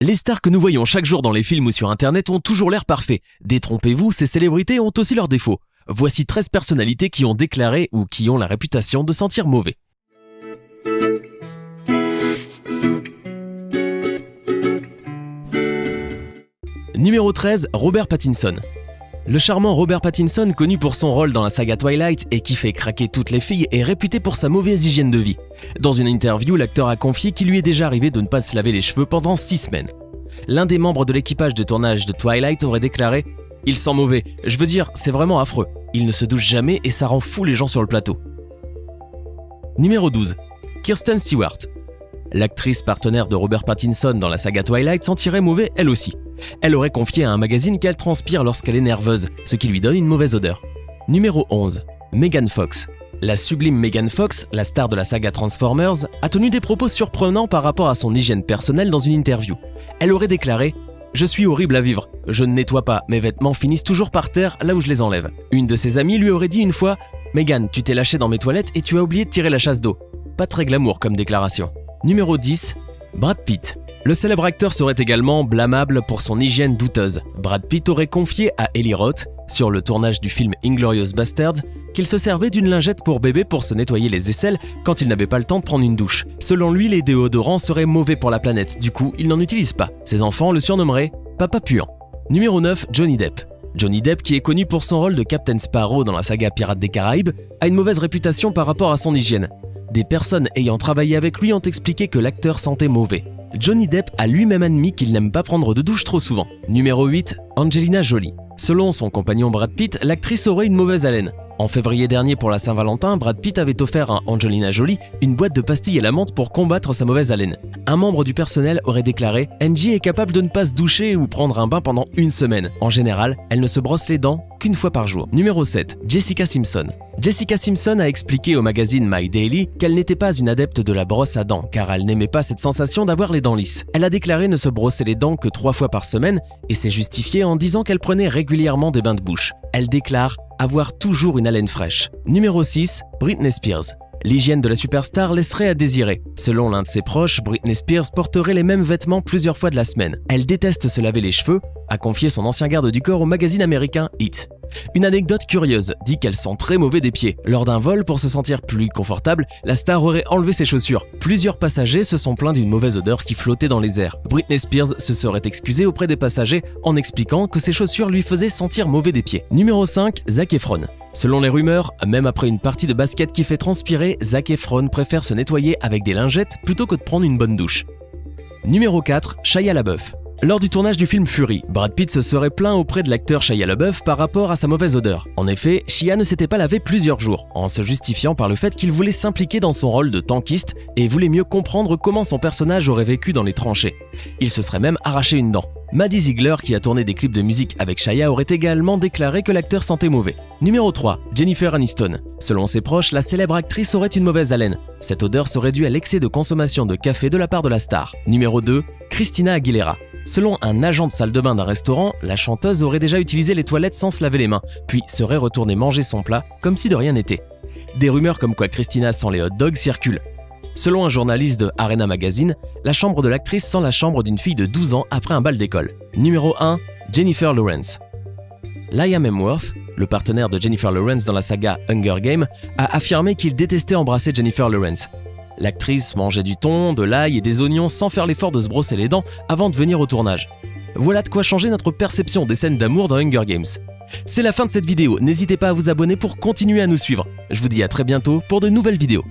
Les stars que nous voyons chaque jour dans les films ou sur internet ont toujours l'air parfaits. Détrompez-vous, ces célébrités ont aussi leurs défauts. Voici 13 personnalités qui ont déclaré ou qui ont la réputation de sentir mauvais. Numéro 13, Robert Pattinson. Le charmant Robert Pattinson, connu pour son rôle dans la saga Twilight et qui fait craquer toutes les filles, est réputé pour sa mauvaise hygiène de vie. Dans une interview, l'acteur a confié qu'il lui est déjà arrivé de ne pas se laver les cheveux pendant 6 semaines. L'un des membres de l'équipage de tournage de Twilight aurait déclaré « Il sent mauvais, je veux dire, c'est vraiment affreux. Il ne se douche jamais et ça rend fou les gens sur le plateau. » Numéro 12. Kristen Stewart. L'actrice partenaire de Robert Pattinson dans la saga Twilight sentirait mauvais elle aussi. Elle aurait confié à un magazine qu'elle transpire lorsqu'elle est nerveuse, ce qui lui donne une mauvaise odeur. Numéro 11. Megan Fox. La sublime Megan Fox, la star de la saga Transformers, a tenu des propos surprenants par rapport à son hygiène personnelle dans une interview. Elle aurait déclaré « Je suis horrible à vivre, je ne nettoie pas, mes vêtements finissent toujours par terre là où je les enlève. » Une de ses amies lui aurait dit une fois « Megan, tu t'es lâchée dans mes toilettes et tu as oublié de tirer la chasse d'eau. » Pas très glamour comme déclaration. Numéro 10. Brad Pitt. Le célèbre acteur serait également blâmable pour son hygiène douteuse. Brad Pitt aurait confié à Eli Roth, sur le tournage du film Inglourious Basterds, qu'il se servait d'une lingette pour bébé pour se nettoyer les aisselles quand il n'avait pas le temps de prendre une douche. Selon lui, les déodorants seraient mauvais pour la planète, du coup, il n'en utilise pas. Ses enfants le surnommeraient « Papa puant ». Numéro 9, Johnny Depp. Johnny Depp, qui est connu pour son rôle de Captain Sparrow dans la saga Pirates des Caraïbes, a une mauvaise réputation par rapport à son hygiène. Des personnes ayant travaillé avec lui ont expliqué que l'acteur sentait mauvais. Johnny Depp a lui-même admis qu'il n'aime pas prendre de douche trop souvent. Numéro 8, Angelina Jolie. Selon son compagnon Brad Pitt, l'actrice aurait une mauvaise haleine. En février dernier pour la Saint-Valentin, Brad Pitt avait offert à Angelina Jolie une boîte de pastilles à la menthe pour combattre sa mauvaise haleine. Un membre du personnel aurait déclaré « Angie est capable de ne pas se doucher ou prendre un bain pendant une semaine. En général, elle ne se brosse les dents qu'une fois par jour. » Numéro 7, Jessica Simpson. Jessica Simpson a expliqué au magazine My Daily qu'elle n'était pas une adepte de la brosse à dents car elle n'aimait pas cette sensation d'avoir les dents lisses. Elle a déclaré ne se brosser les dents que 3 fois par semaine et s'est justifiée en disant qu'elle prenait régulièrement des bains de bouche. Elle déclare avoir toujours une haleine fraîche. Numéro 6, Britney Spears. L'hygiène de la superstar laisserait à désirer. Selon l'un de ses proches, Britney Spears porterait les mêmes vêtements plusieurs fois de la semaine. Elle déteste se laver les cheveux, a confié son ancien garde du corps au magazine américain Hit. Une anecdote curieuse dit qu'elle sent très mauvais des pieds. Lors d'un vol, pour se sentir plus confortable, la star aurait enlevé ses chaussures. Plusieurs passagers se sont plaints d'une mauvaise odeur qui flottait dans les airs. Britney Spears se serait excusée auprès des passagers en expliquant que ses chaussures lui faisaient sentir mauvais des pieds. Numéro 5, Zac Efron. Selon les rumeurs, même après une partie de basket qui fait transpirer, Zac Efron préfère se nettoyer avec des lingettes plutôt que de prendre une bonne douche. Numéro 4, Shia LaBeouf. Lors du tournage du film Fury, Brad Pitt se serait plaint auprès de l'acteur Shia LaBeouf par rapport à sa mauvaise odeur. En effet, Shia ne s'était pas lavé plusieurs jours, en se justifiant par le fait qu'il voulait s'impliquer dans son rôle de tankiste et voulait mieux comprendre comment son personnage aurait vécu dans les tranchées. Il se serait même arraché une dent. Maddie Ziegler, qui a tourné des clips de musique avec Shia, aurait également déclaré que l'acteur sentait mauvais. Numéro 3, Jennifer Aniston. Selon ses proches, la célèbre actrice aurait une mauvaise haleine. Cette odeur serait due à l'excès de consommation de café de la part de la star. Numéro 2, Christina Aguilera. Selon un agent de salle de bain d'un restaurant, la chanteuse aurait déjà utilisé les toilettes sans se laver les mains, puis serait retournée manger son plat comme si de rien n'était. Des rumeurs comme quoi Christina sent les hot dogs circulent. Selon un journaliste de Arena Magazine, la chambre de l'actrice sent la chambre d'une fille de 12 ans après un bal d'école. Numéro 1, Jennifer Lawrence. Liam Hemsworth, le partenaire de Jennifer Lawrence dans la saga Hunger Games, a affirmé qu'il détestait embrasser Jennifer Lawrence. L'actrice mangeait du thon, de l'ail et des oignons sans faire l'effort de se brosser les dents avant de venir au tournage. Voilà de quoi changer notre perception des scènes d'amour dans Hunger Games. C'est la fin de cette vidéo, n'hésitez pas à vous abonner pour continuer à nous suivre. Je vous dis à très bientôt pour de nouvelles vidéos.